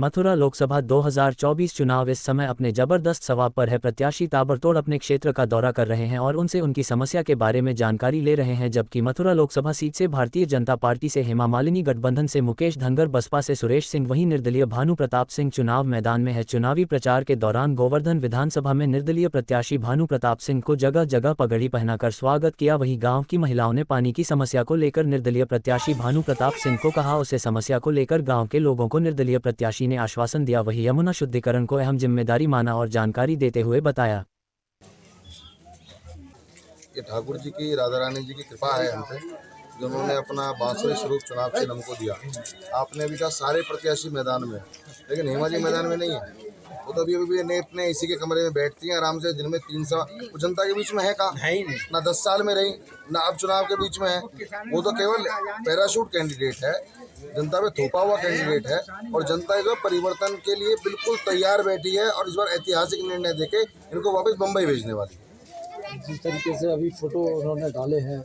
मथुरा लोकसभा 2024 चुनाव इस समय अपने जबरदस्त सवाब पर है। प्रत्याशी ताबड़तोड़ अपने क्षेत्र का दौरा कर रहे हैं और उनसे उनकी समस्या के बारे में जानकारी ले रहे हैं। जबकि मथुरा लोकसभा सीट से भारतीय जनता पार्टी से हेमा मालिनी, गठबंधन से मुकेश धनगर, बसपा से सुरेश सिंह, वहीं निर्दलीय भानु प्रताप सिंह चुनाव मैदान में है। चुनावी प्रचार के दौरान गोवर्धन विधानसभा में निर्दलीय प्रत्याशी भानु प्रताप सिंह को जगह जगह पगड़ी पहनाकर स्वागत किया। वहीं गाँव की महिलाओं ने पानी की समस्या को लेकर निर्दलीय प्रत्याशी भानु प्रताप सिंह को कहा उसे समस्या को लेकर गाँव के लोगों को निर्दलीय प्रत्याशी ने आश्वासन दिया। वही यमुना शुद्धिकरण को अहम जिम्मेदारी माना और जानकारी देते हुए बताया, ये ठाकुर जी की, राधा रानी जी की कृपा है हम पे, जिन्होंने अपना 22वें स्वरूप चुनाव चिन्ह हमको दिया। आपने अभी कहा सारे प्रत्याशी मैदान में, लेकिन हेमा जी मैदान में नहीं है। वो तो अभी अपने इसी के कमरे में बैठती हैं आराम से, दिन में 300 जनता के बीच में है कहाँ, ना 10 साल में रही, ना अब चुनाव के बीच में है। वो तो केवल पैराशूट कैंडिडेट है, जनता पे थोपा हुआ कैंडिडेट है। और जनता जो परिवर्तन के लिए बिल्कुल तैयार बैठी है और इस बार ऐतिहासिक निर्णय देके इनको वापस बम्बई भेजने वाली। जिस तरीके से अभी फोटो उन्होंने डाले हैं,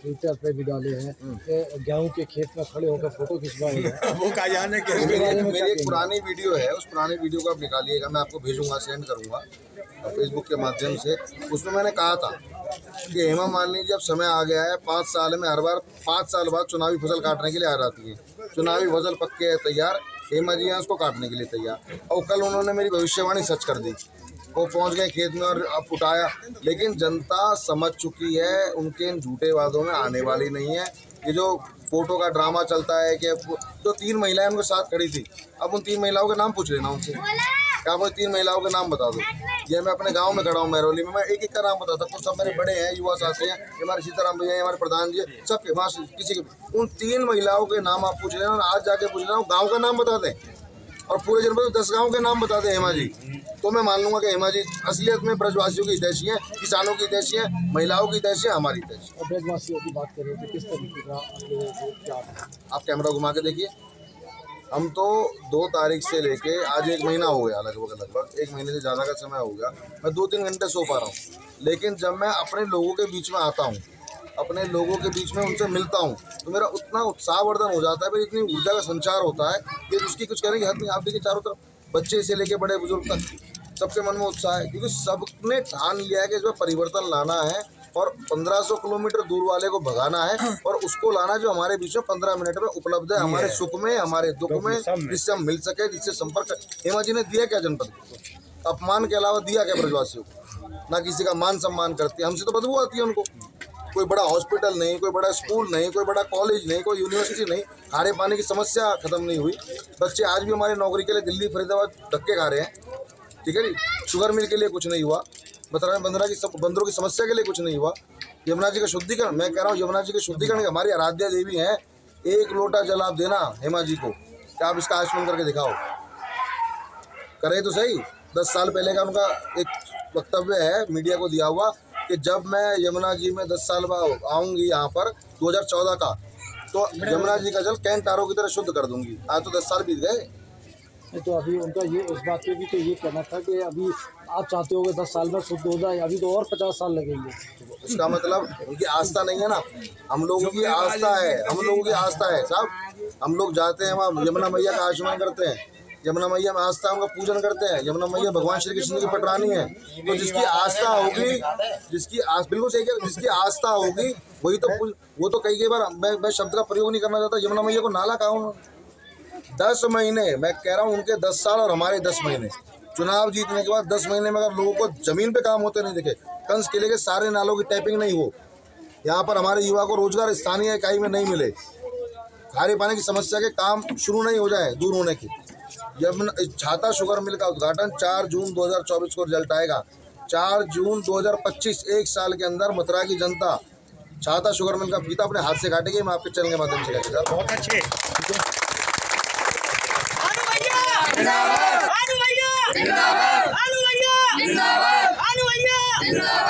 ट्विटर पे भी डाले हैं, गेहूं के खेत में खड़े होकर फोटो खिंचवाए हैं, वो का जाने के मेरी एक पुरानी वीडियो है, उस पुरानी वीडियो को आप निकालिएगा, मैं आपको भेजूंगा, सेंड करूंगा फेसबुक के माध्यम से। उसमें मैंने कहा था कि हेमा मालिनी जी अब समय आ गया है, 5 साल में हर बार 5 साल बाद चुनावी फसल काटने के लिए आ जाती है। चुनावी फसल पक्के है तैयार, हेमा जी हैं उसको काटने के लिए तैयार। और कल उन्होंने मेरी भविष्यवाणी सच कर दी, वो पहुंच गए खेत में और अब उठाया। लेकिन जनता समझ चुकी है, उनके इन झूठे वादों में आने वाली नहीं है। ये जो फोटो का ड्रामा चलता है कि जो 3 महिलाएं उनके साथ खड़ी थी, अब उन 3 महिलाओं के नाम पूछ लेना उनसे, क्या मुझे 3 महिलाओं के नाम बता दो। ये मैं अपने गांव में खड़ा हूँ महरौली में, मैं एक एक का नाम बताता हूँ। सब मेरे बड़े हैं, युवा साथी हैं, हमारे सीताराम भैया, हमारे प्रधान जी, सबके वहाँ किसी के उन 3 महिलाओं के नाम आप पूछ लेना। आज जाके पूछ लेना, गाँव का नाम बता दें और पूरे जनपद में 10 गाँव के नाम बता दें हेमा जी, तो मैं मान लूंगा कि हेमा जी असलियत में ब्रजवासियों की हितैषी हैं, किसानों की हितैषी हैं, महिलाओं की हितैषी हैं, हमारी हितैषी। और ब्रजवासियों की बात करें तो किस तरीके का क्या है? आप कैमरा घुमा के देखिए। हम तो 2 तारीख से लेके आज 1 महीना हो गया, लगभग 1 महीने से ज़्यादा का समय हो गया, मैं 2-3 घंटे सो पा रहा हूँ। लेकिन जब मैं अपने लोगों के बीच में आता हूँ, अपने लोगों के बीच में उनसे मिलता हूँ, तो मेरा उतना उत्साहवर्धन हो जाता है, मेरी इतनी ऊर्जा का संचार होता है कि उसकी कुछ कहने की हद नहीं। आप देखिए चारों तरफ बच्चे से लेके बड़े बुजुर्ग तक सबके मन में उत्साह है, क्योंकि सबने ठान लिया है कि इसमें परिवर्तन लाना है और 1500 किलोमीटर दूर वाले को भगाना है और उसको लाना जो हमारे बीच में 15 मिनट में उपलब्ध है, हमारे सुख में, हमारे दुख में, जिससे हम मिल सके, जिससे संपर्क। हेमा जी ने दिया क्या जनपद को? अपमान के अलावा दिया क्या ब्रजवासियों को? ना किसी का मान सम्मान करती है, हमसे तो बदबू आती है उनको। कोई बड़ा हॉस्पिटल नहीं, कोई बड़ा स्कूल नहीं, कोई बड़ा कॉलेज नहीं, कोई यूनिवर्सिटी नहीं, खाने पानी की समस्या खत्म नहीं हुई। बच्चे आज भी हमारे नौकरी के लिए दिल्ली फरीदाबाद धक्के खा रहे हैं, ठीक है जी। शुगर मिल के लिए कुछ नहीं हुआ, मथुरा में बंदरों की समस्या के लिए कुछ नहीं हुआ। यमुना जी का शुद्धिकरण, मैं कह रहा हूँ यमुना जी के शुद्धिकरण, हमारी आराध्या देवी हैं। 1 लोटा जल आप देना हेमा जी को, क्या आप इसका आचमन करके दिखाओ, करे तो सही। 10 साल पहले का उनका एक वक्तव्य है मीडिया को दिया हुआ कि जब मैं यमुना जी में 10 साल बाद आऊँगी यहाँ पर 2014 का, तो यमुना जी का जल कैन तारों की तरह शुद्ध कर दूंगी। आज तो 10 साल बीत गए। तो अभी उनका ये इस बात पे भी तो ये कहना था कि अभी आप चाहते हो कि 10 साल में शुद्ध हो जाए, अभी तो और 50 साल लगेंगे। इसका मतलब उनकी आस्था नहीं है ना, हम लोगों की आस्था है, हम लोगों की आस्था है साहब। हम लोग जाते हैं वहाँ यमुना मैया का आचमन करते हैं, यमुना मैया में आस्था उनका पूजन करते हैं। यमुना मैया भगवान श्री कृष्ण की पटरानी है, तो जिसकी आस्था होगी, बिल्कुल सही है, जिसकी आस्था होगी वही तो वो तो कई बार मैं शब्द का प्रयोग नहीं करना चाहता, यमुना मैया को नाला कहा उन्होंने। 10 महीने मैं कह रहा हूँ, उनके 10 साल और हमारे 10 महीने, चुनाव जीतने के बाद 10 महीने में अगर लोगों को जमीन पे काम होते नहीं दिखे, कंस किले के सारे नालों की टैपिंग नहीं हो, यहाँ पर हमारे युवा को रोजगार स्थानीय इकाई में नहीं मिले, खारे पानी की समस्या के काम शुरू नहीं हो जाए दूर होने की। यमुना छाता शुगर मिल का उद्घाटन 4 जून 2024 को रिजल्ट आएगा। 4 जून 2025, 1 साल के अंदर मथुरा की जनता छाता शुगर मिल का फीता अपने हाथ से काटेगी। मैं आपके चैनल के माध्यम से कहूँगा बहुत अच्छे। जिंदाबाद, जिंदाबाद, जिंदाबाद, जिंदाबाद, जिंदाबाद।